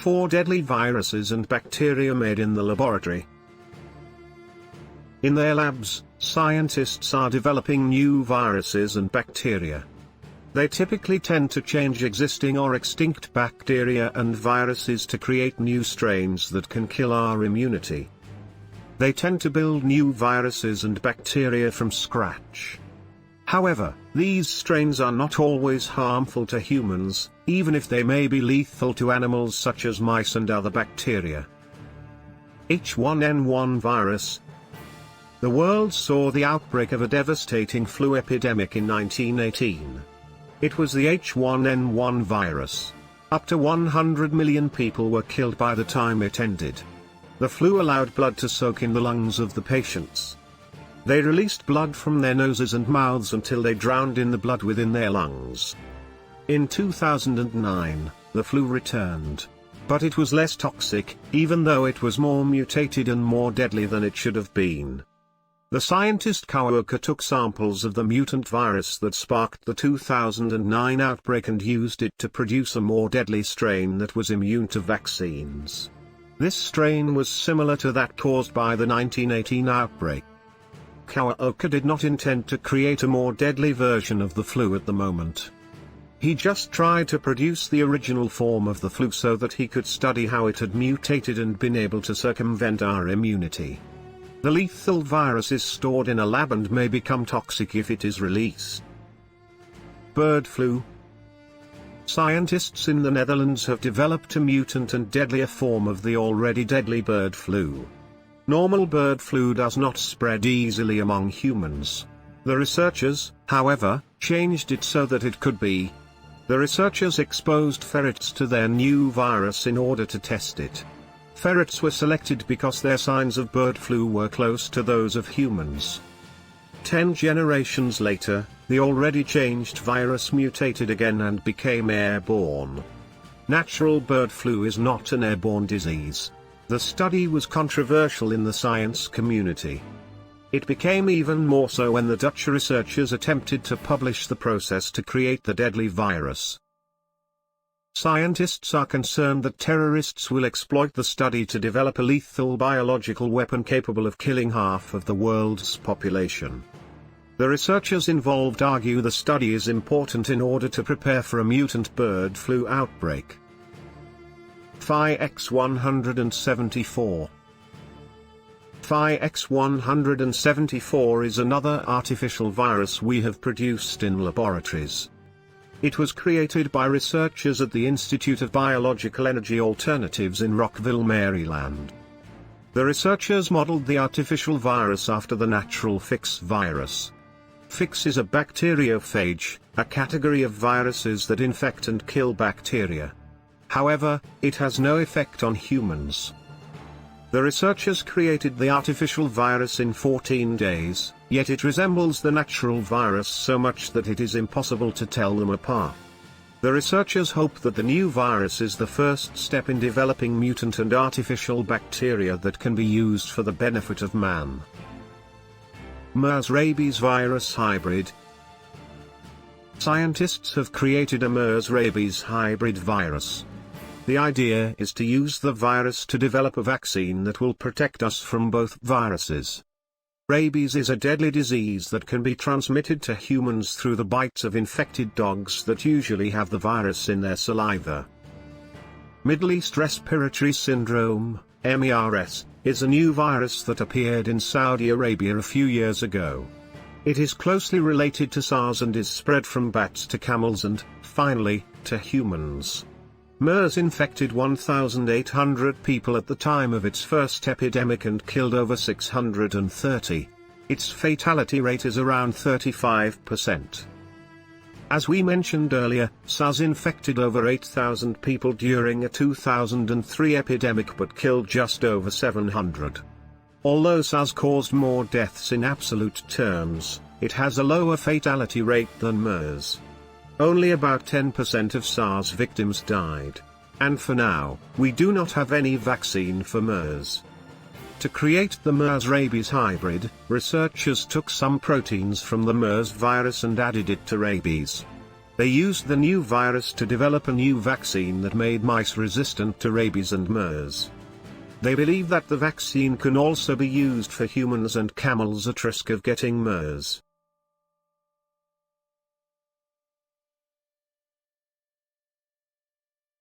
4 deadly viruses and bacteria made in the laboratory. In their labs, scientists are developing new viruses and bacteria. They typically tend to change existing or extinct bacteria and viruses to create new strains that can kill our immunity. They tend to build new viruses and bacteria from scratch. However, these strains are not always harmful to humans, even if they may be lethal to animals such as mice and other bacteria. H1N1 virus. The world saw the outbreak of a devastating flu epidemic in 1918. It was the H1N1 virus. Up to 100 million people were killed by the time it ended. The flu allowed blood to soak in the lungs of the patients. They released blood from their noses and mouths until they drowned in the blood within their lungs. In 2009, the flu returned. But it was less toxic, even though it was more mutated and more deadly than it should have been. The scientist Kawauka took samples of the mutant virus that sparked the 2009 outbreak and used it to produce a more deadly strain that was immune to vaccines. This strain was similar to that caused by the 1918 outbreak. Kawauka did not intend to create a more deadly version of the flu at the moment. He just tried to produce the original form of the flu so that he could study how it had mutated and been able to circumvent our immunity. The lethal virus is stored in a lab and may become toxic if it is released. Bird flu. Scientists in the Netherlands have developed a mutant and deadlier form of the already deadly bird flu. Normal bird flu does not spread easily among humans. The researchers, however, changed it so that it could be. The researchers exposed ferrets to their new virus in order to test it. Ferrets were selected because their signs of bird flu were close to those of humans. 10 generations later, the already changed virus mutated again and became airborne. Natural bird flu is not an airborne disease. The study was controversial in the science community. It became even more so when the Dutch researchers attempted to publish the process to create the deadly virus. Scientists are concerned that terrorists will exploit the study to develop a lethal biological weapon capable of killing half of the world's population. The researchers involved argue the study is important in order to prepare for a mutant bird flu outbreak. PhiX 174. PhiX 174 is another artificial virus we have produced in laboratories. It was created by researchers at the Institute of Biological Energy Alternatives in Rockville, Maryland. The researchers modeled the artificial virus after the natural PhiX virus. PhiX is a bacteriophage, a category of viruses that infect and kill bacteria. However, it has no effect on humans. The researchers created the artificial virus in 14 days, yet it resembles the natural virus so much that it is impossible to tell them apart. The researchers hope that the new virus is the first step in developing mutant and artificial bacteria that can be used for the benefit of man. MERS-rabies virus hybrid. Scientists have created a MERS-rabies hybrid virus. The idea is to use the virus to develop a vaccine that will protect us from both viruses. Rabies is a deadly disease that can be transmitted to humans through the bites of infected dogs that usually have the virus in their saliva. Middle East Respiratory Syndrome, MERS, is a new virus that appeared in Saudi Arabia a few years ago. It is closely related to SARS and is spread from bats to camels and, finally, to humans. MERS infected 1,800 people at the time of its first epidemic and killed over 630. Its fatality rate is around 35%. As we mentioned earlier, SARS infected over 8,000 people during a 2003 epidemic but killed just over 700. Although SARS caused more deaths in absolute terms, it has a lower fatality rate than MERS. Only about 10% of SARS victims died. And for now, we do not have any vaccine for MERS. To create the MERS-rabies hybrid, researchers took some proteins from the MERS virus and added it to rabies. They used the new virus to develop a new vaccine that made mice resistant to rabies and MERS. They believe that the vaccine can also be used for humans and camels at risk of getting MERS.